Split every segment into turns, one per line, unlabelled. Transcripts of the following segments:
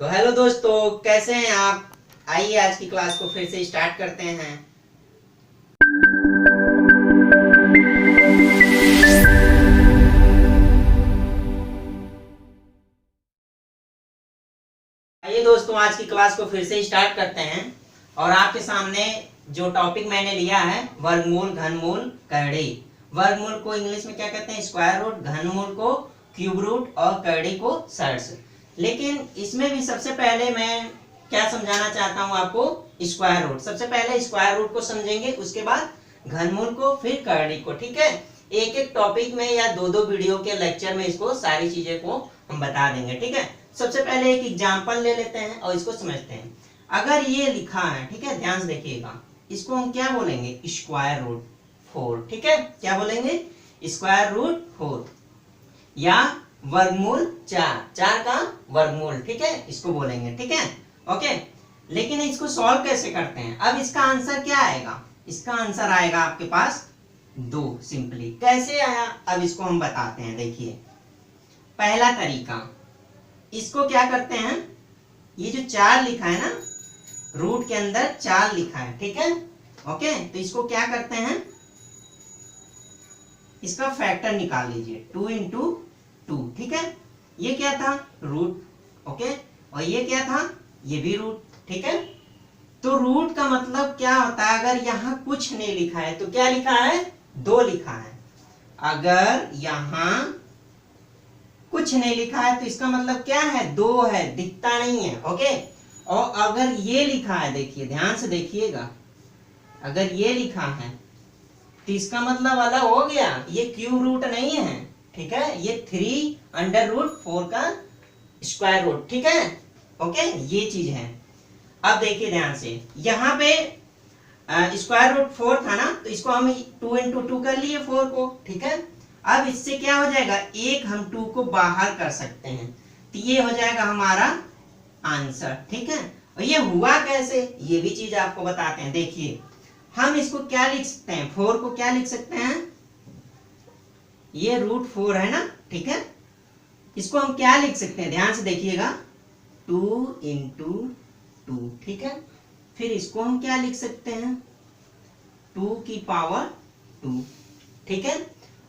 तो हेलो दोस्तों, कैसे हैं आप। आइए आज की क्लास को फिर से स्टार्ट करते हैं। आइए दोस्तों, आज की क्लास को फिर से स्टार्ट करते हैं। और आपके सामने जो टॉपिक मैंने लिया है, वर्गमूल, घनमूल, करड़ी। वर्गमूल को इंग्लिश में क्या कहते हैं? Square root. घनमूल को क्यूब रूट और करड़ी को सर्ड्स। लेकिन इसमें भी सबसे पहले मैं क्या समझाना चाहता हूँ आपको, स्क्वायर रूट। सबसे पहले स्क्वायर रूट को समझेंगे, उसके बाद घनमूल को, फिर करड़ी को। ठीक है, एक एक टॉपिक में या दो दो वीडियो के लेक्चर में इसको सारी चीजें को हम बता देंगे। ठीक है, सबसे पहले एक एग्जांपल ले लेते हैं और इसको समझते हैं। अगर ये लिखा है, ठीक है, ध्यान से देखिएगा, इसको हम क्या बोलेंगे? Square root 4। ठीक है, क्या बोलेंगे? स्क्वायर रूट 4 या वर्गमूल 4, 4 का वर्गमूल। ठीक है, इसको बोलेंगे। ठीक है, ओके। लेकिन इसको सॉल्व कैसे करते हैं? अब इसका आंसर क्या आएगा? इसका आंसर आएगा आपके पास 2। सिंपली कैसे आया, अब इसको हम बताते हैं। देखिए, पहला तरीका, इसको क्या करते हैं, ये जो 4 लिखा है ना, रूट के अंदर 4 लिखा है। ठीक है, ओके। तो इसको क्या करते हैं, इसका फैक्टर निकाल लीजिए, 2 इंटू 2। ठीक है, ये क्या था? रूट। ओके, और ये क्या था? ये भी रूट। ठीक है, तो रूट का मतलब क्या होता है? अगर यहां कुछ नहीं लिखा है तो क्या लिखा है? 2 लिखा है। अगर यहां कुछ नहीं लिखा है तो इसका मतलब क्या है? 2 है, दिखता नहीं है। ओके, और अगर ये लिखा है, देखिए ध्यान से देखिएगा, अगर ये लिखा है तो इसका मतलब अलग हो गया, ये क्यूब रूट नहीं है। ठीक है, ये 3√4 का स्क्वायर रूट। ठीक है, ओके, ये चीज है। अब देखिए ध्यान से, यहाँ पे स्क्वायर रूट 4 था ना, तो इसको हम 2 इंटू 2 कर लिए 4 को। ठीक है, अब इससे क्या हो जाएगा? एक हम 2 को बाहर कर सकते हैं, तो ये हो जाएगा हमारा आंसर। ठीक है, और ये हुआ कैसे, ये भी चीज आपको बताते हैं। देखिए, हम इसको क्या लिख सकते हैं? 4 को क्या लिख सकते हैं? ये √4 है ना। ठीक है, इसको हम क्या लिख सकते हैं? ध्यान से देखिएगा, 2 इंटू 2। ठीक है, फिर इसको हम क्या लिख सकते हैं? 2 की पावर 2। ठीक है,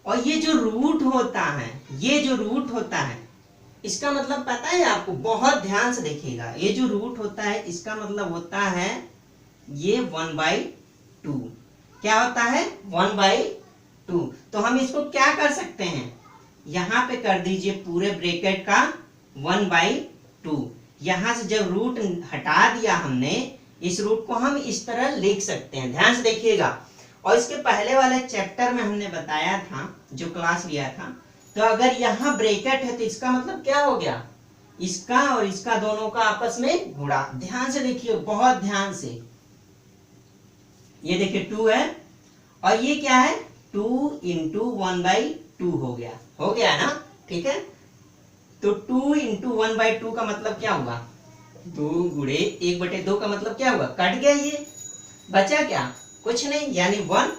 और ये जो रूट होता है, ये जो रूट होता है, इसका मतलब पता है आपको? बहुत ध्यान से देखिएगा, ये जो रूट होता है इसका मतलब होता है ये 1/2। क्या होता है? 1/2। तो हम इसको क्या कर सकते हैं? यहां पे कर दीजिए पूरे ब्रैकेट का 1/2। यहां से जब रूट हटा दिया हमने, इस रूट को हम इस तरह लिख सकते हैं। ध्यान से देखिएगा, और इसके पहले वाले चैप्टर में हमने बताया था, जो क्लास लिया था, तो अगर यहाँ ब्रैकेट है तो इसका मतलब क्या हो गया? इसका और इसका दोनों का आपस में गुणा। ध्यान से देखिए, बहुत ध्यान से, ये देखिए 2 है, और ये क्या है? 2 इंटू 1/2 हो गया। हो गया ना। ठीक है, तो 2 इंटू 1/2 का मतलब क्या हुआ? 2 गुणे 1/2 का मतलब क्या हुआ? कट गया, ये बचा क्या? कुछ नहीं, यानी 1।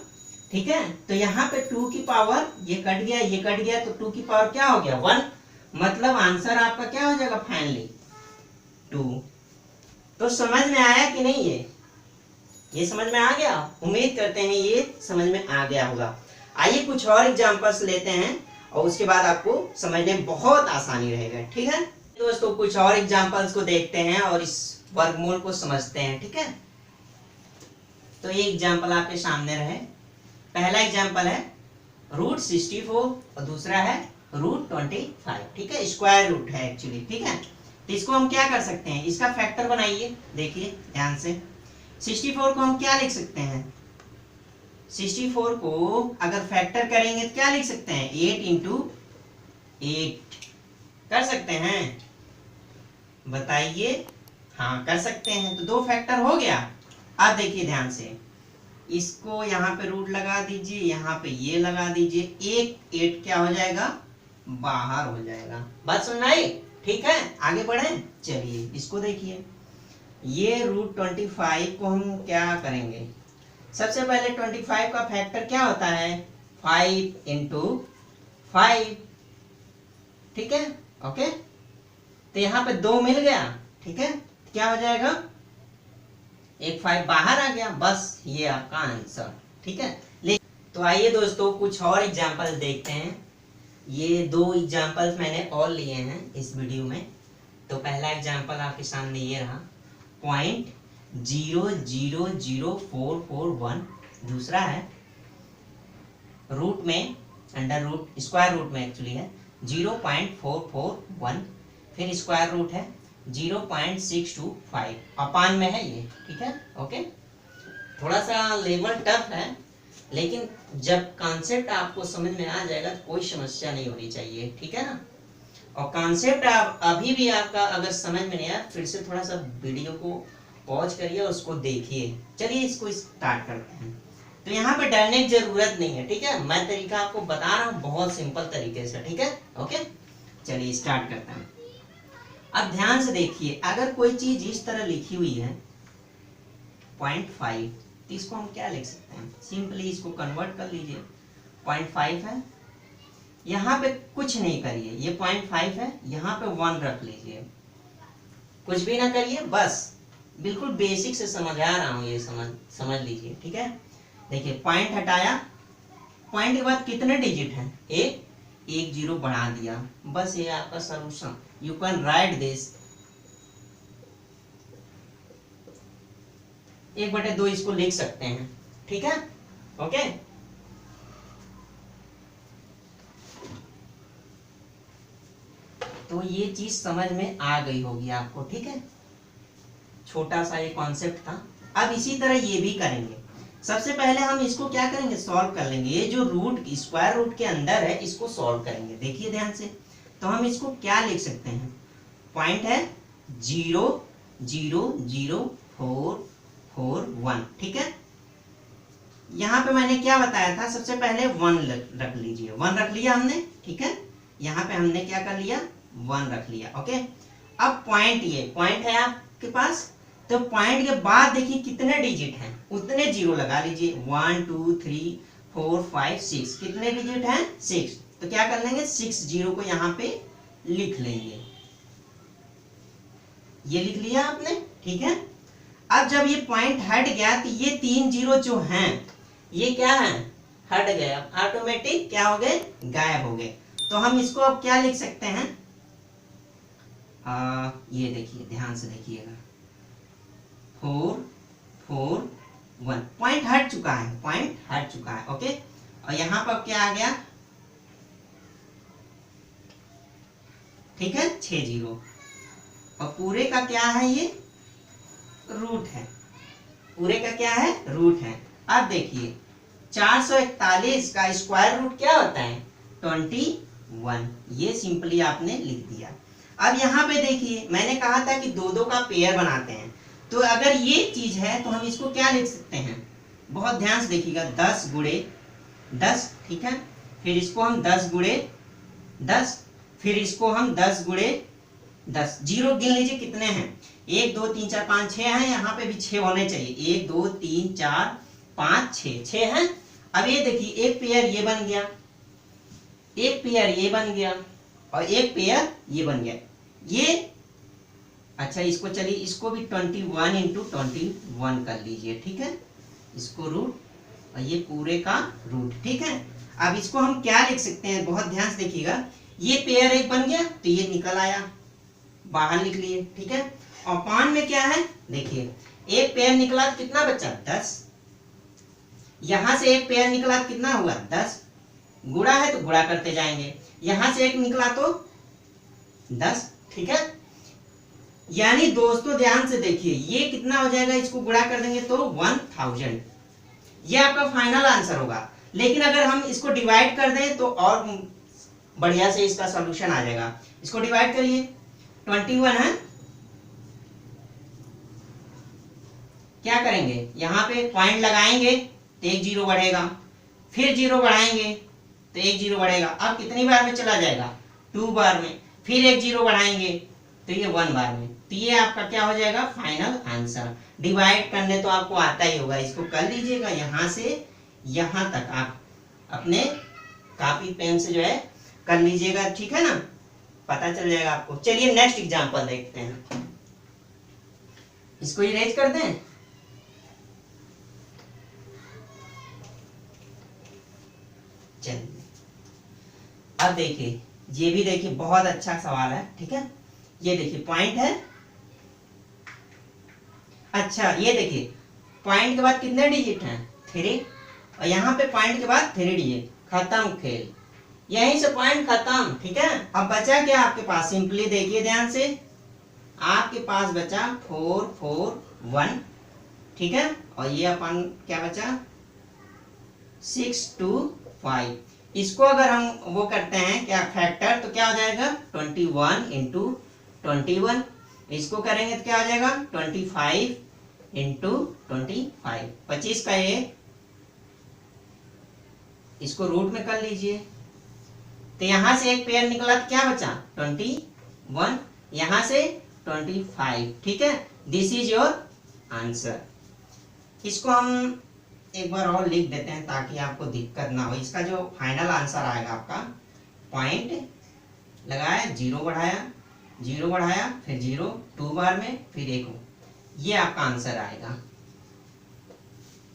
ठीक है, तो यहाँ पे 2 की पावर, ये कट गया, ये कट गया, तो 2 की पावर क्या हो गया? 1। मतलब आंसर आपका क्या हो जाएगा फाइनली? 2। तो समझ में आया कि नहीं? ये समझ में आ गया? उम्मीद करते हैं ये समझ में आ गया होगा। आइए कुछ और एग्जांपल्स लेते हैं और उसके बाद आपको समझने में बहुत आसानी रहेगा। ठीक है दोस्तों, कुछ और एग्जांपल्स को देखते हैं और इस वर्गमूल को समझते हैं। ठीक है, तो ये एग्जांपल आपके सामने रहे। पहला एग्जांपल है √64 और दूसरा है √25। ठीक है, स्क्वायर रूट है एक्चुअली। ठीक है, तो इसको हम क्या कर सकते हैं? इसका फैक्टर बनाइए। देखिए ध्यान से, 64 को हम क्या लिख सकते हैं? 64 को अगर फैक्टर करेंगे तो क्या लिख सकते हैं? 8 इंटू 8 कर सकते हैं? बताइए। हाँ, कर सकते हैं। तो 2 फैक्टर हो गया। अब देखिए ध्यान से, इसको यहाँ पे रूट लगा दीजिए, यहाँ पे ये लगा दीजिए, एक 8 क्या हो जाएगा? बाहर हो जाएगा। बात सुन आई? ठीक है, आगे बढ़े। चलिए इसको देखिए, ये √25 को हम क्या करेंगे? सबसे पहले 25 का फैक्टर क्या होता है? 5 इंटू 5। ठीक है, ओके, तो यहाँ पे 2 मिल गया। ठीक है, क्या हो जाएगा, एक 5 बाहर आ गया, बस ये आपका आंसर। ठीक है, तो आइए दोस्तों कुछ और एग्जांपल देखते हैं। ये 2 एग्जांपल्स मैंने और लिए हैं इस वीडियो में। तो पहला एग्जांपल आपके सामने ये रहा 0.000441। दूसरा है रूट में, अंडर रूट, स्क्वायर रूट में एक्चुअली है 0.441, फिर स्क्वायर रूट है 0.625, अपान में है ये। ठीक है, ओके, थोड़ा सा लेवल टफ है, लेकिन जब कॉन्सेप्ट आपको समझ में आ जाएगा तो कोई समस्या नहीं होनी चाहिए। ठीक है ना, और कॉन्सेप्ट आप अभी भी आपका अगर समझ में नहीं आया, फिर से थोड़ा सा वीडियो को पॉज करिए और उसको देखिए। चलिए इसको स्टार्ट करते हैं। तो यहाँ पे डरने की जरूरत नहीं है। ठीक है, मैं तरीका आपको बता रहा हूँ बहुत सिंपल तरीके से। ठीक है, ओके, चलिए स्टार्ट करते हैं। अब ध्यान से देखिए, अगर कोई चीज इस तरह लिखी हुई है 0.5, तो इसको हम क्या लिख सकते हैं, सिंपली इसको कन्वर्ट कर लीजिए। 0.5 है, यहाँ पे कुछ नहीं करिए, ये 0.5 है, यहाँ पे 1 रख लीजिए, कुछ भी ना करिए, बस बिल्कुल बेसिक से समझा रहा हूँ, ये समझ लीजिए। ठीक है, देखिए पॉइंट हटाया, पॉइंट के बाद कितने डिजिट हैं, एक 0 बढ़ा दिया, बस ये आपका solution. You can write this 1/2 इसको लिख सकते हैं। ठीक है, ओके, तो ये चीज समझ में आ गई होगी आपको। ठीक है, छोटा सा ये कॉन्सेप्ट था। अब इसी तरह ये भी करेंगे। सबसे पहले हम इसको क्या करेंगे, सॉल्व कर लेंगे। ये जो रूट, स्क्वायर रूट के अंदर है, इसको सॉल्व करेंगे। देखिए ध्यान से, तो हम इसको क्या लिख सकते हैं, पॉइंट है 0.00441। ठीक है, यहाँ पे मैंने क्या बताया था, सबसे पहले 1 रख लीजिए, 1 रख लिया हमने। ठीक है, यहाँ पे हमने क्या कर लिया, 1 रख लिया। ओके, अब पॉइंट, ये पॉइंट है आपके पास, तो पॉइंट के बाद देखिए कितने डिजिट हैं, उतने 0 लगा लीजिए। 1 2 3 4 5 6, कितने डिजिट हैं, 6। तो क्या कर लेंगे, 6 0 को यहाँ पे लिख लेंगे। ये लिख लिया आपने। ठीक है, अब जब ये पॉइंट हट गया तो ये 3 0 जो हैं ये क्या है, हट गए, ऑटोमेटिक क्या हो गए, गायब हो गए। तो हम इसको अब क्या लिख सकते हैं, ये देखिए ध्यान से देखिएगा, 4 4 1, पॉइंट हट चुका है, पॉइंट हट चुका है। ओके, और यहां पर क्या आ गया, ठीक है, 6 0, और पूरे का क्या है, ये रूट है, पूरे का क्या है, रूट है। अब देखिए 441 का स्क्वायर रूट क्या होता है, 21। ये सिंपली आपने लिख दिया। अब यहाँ पे देखिए, मैंने कहा था कि 2 का पेयर बनाते हैं, तो अगर ये चीज है तो हम इसको क्या लिख सकते हैं, बहुत ध्यान से देखिएगा, 10 गुणे 10। ठीक है, फिर इसको हम 10 गुणे 10, फिर इसको हम 10 गुणे 10। 0 गिन लीजिए कितने हैं, 1 2 3 4 5 6 हैं, यहाँ पे भी 6 होने चाहिए, 1 2 3 4 5 6 हैं। अब ये देखिए, एक पेयर ये बन गया, एक पेयर ये बन गया, और एक पेयर ये बन गया। ये अच्छा, इसको चलिए इसको भी 21 × 21 कर लीजिए। ठीक है, इसको रूट, और ये पूरे का रूट। ठीक है, अब इसको हम क्या लिख सकते हैं, बहुत ध्यान से देखिएगा, ये पेयर एक बन गया तो ये निकल आया, बाहर लिख लिए। ठीक है, और पान में क्या है, देखिए एक पेयर निकला तो कितना बचा, 10। यहां से एक पेयर निकला तो कितना हुआ, 10। गुणा है तो गुणा करते जाएंगे, यहां से एक निकला तो 10। ठीक है, यानी दोस्तों ध्यान से देखिए, ये कितना हो जाएगा, इसको गुणा कर देंगे तो 1000। ये आपका फाइनल आंसर होगा। लेकिन अगर हम इसको डिवाइड कर दें तो और बढ़िया से इसका सॉल्यूशन आ जाएगा। इसको डिवाइड करिए, 21 है, क्या करेंगे, यहाँ पे पॉइंट लगाएंगे तो 1 0 बढ़ेगा, फिर 0 बढ़ाएंगे तो 1 0 बढ़ेगा। अब कितनी बार में चला जाएगा, 2 बार में, फिर 1 0 बढ़ाएंगे तो ये 1 बार में। तो ये आपका क्या हो जाएगा, फाइनल आंसर। डिवाइड करने तो आपको आता ही होगा, इसको कर लीजिएगा, यहाँ से यहाँ तक आप अपने कॉपी पेन से जो है कर लीजिएगा। ठीक है ना, पता चल जाएगा आपको। चलिए नेक्स्ट एग्जांपल देखते हैं। इसको इरेज कर दें। चलिए अब देखिए, ये भी देखिए बहुत अच्छा सवाल है, ठीक है। ये देखिए पॉइंट है, अच्छा ये देखिए पॉइंट के बाद कितने डिजिट हैं, 3, और यहाँ पे पॉइंट के बाद 3 डिजिट, खत्म खेल, यहीं से पॉइंट खत्म, ठीक है। अब बचा क्या आपके पास, सिंपली देखिए ध्यान से, आपके पास बचा 4 4 1, ठीक है, और ये अपन क्या बचा 6 2 5। इसको अगर हम वो करते हैं क्या फैक्टर, तो क्या हो जाएगा 21 इंटू 21, इसको करेंगे तो क्या हो जाएगा 25 इंटू 25, 25 का ये, इसको रूट में कर लीजिए, तो यहां से एक पेयर निकला तो क्या बचा 21, यहां से 25, ठीक है। This is your answer. इसको हम एक बार और लिख देते हैं ताकि आपको दिक्कत ना हो। इसका जो फाइनल आंसर आएगा आपका, पॉइंट लगाया, 0 बढ़ाया, 0 बढ़ाया, फिर 0 2 बार में, फिर 1, ये आपका आंसर आएगा।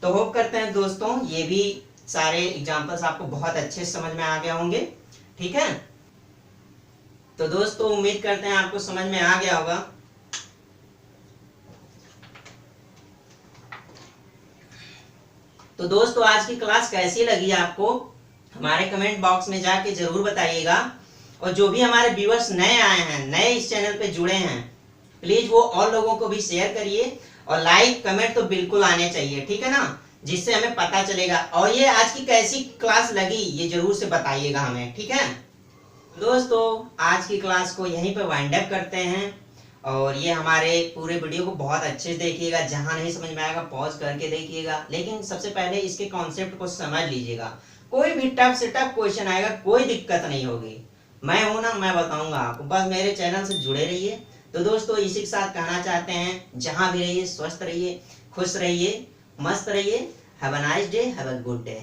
तो होप करते हैं दोस्तों ये भी सारे एग्जांपल्स आपको बहुत अच्छे से समझ में आ गए होंगे, ठीक है। तो दोस्तों उम्मीद करते हैं आपको समझ में आ गया होगा। तो दोस्तों आज की क्लास कैसी लगी आपको, हमारे कमेंट बॉक्स में जाके जरूर बताइएगा। और जो भी हमारे व्यूअर्स नए आए हैं, नए इस चैनल पे जुड़े हैं, प्लीज वो और लोगों को भी शेयर करिए, और लाइक कमेंट तो बिल्कुल आने चाहिए, ठीक है ना, जिससे हमें पता चलेगा। और ये आज की कैसी क्लास लगी ये जरूर से बताइएगा हमें, ठीक है। दोस्तों आज की क्लास को यहीं पे वाइंड अप करते हैं, और ये हमारे पूरे वीडियो को बहुत अच्छे से देखिएगा, जहां नहीं समझ में आएगा पॉज करके देखिएगा, लेकिन सबसे पहले इसके कॉन्सेप्ट को समझ लीजिएगा। कोई भी टफ से टफ क्वेश्चन आएगा, कोई दिक्कत नहीं होगी, मैं हूं ना, मैं बताऊंगा आपको, बस मेरे चैनल से जुड़े रहिए। तो दोस्तों इसी के साथ कहना चाहते हैं, जहां भी रहिए स्वस्थ रहिए, खुश रहिए, मस्त रहिए। Have a nice day, have a good day.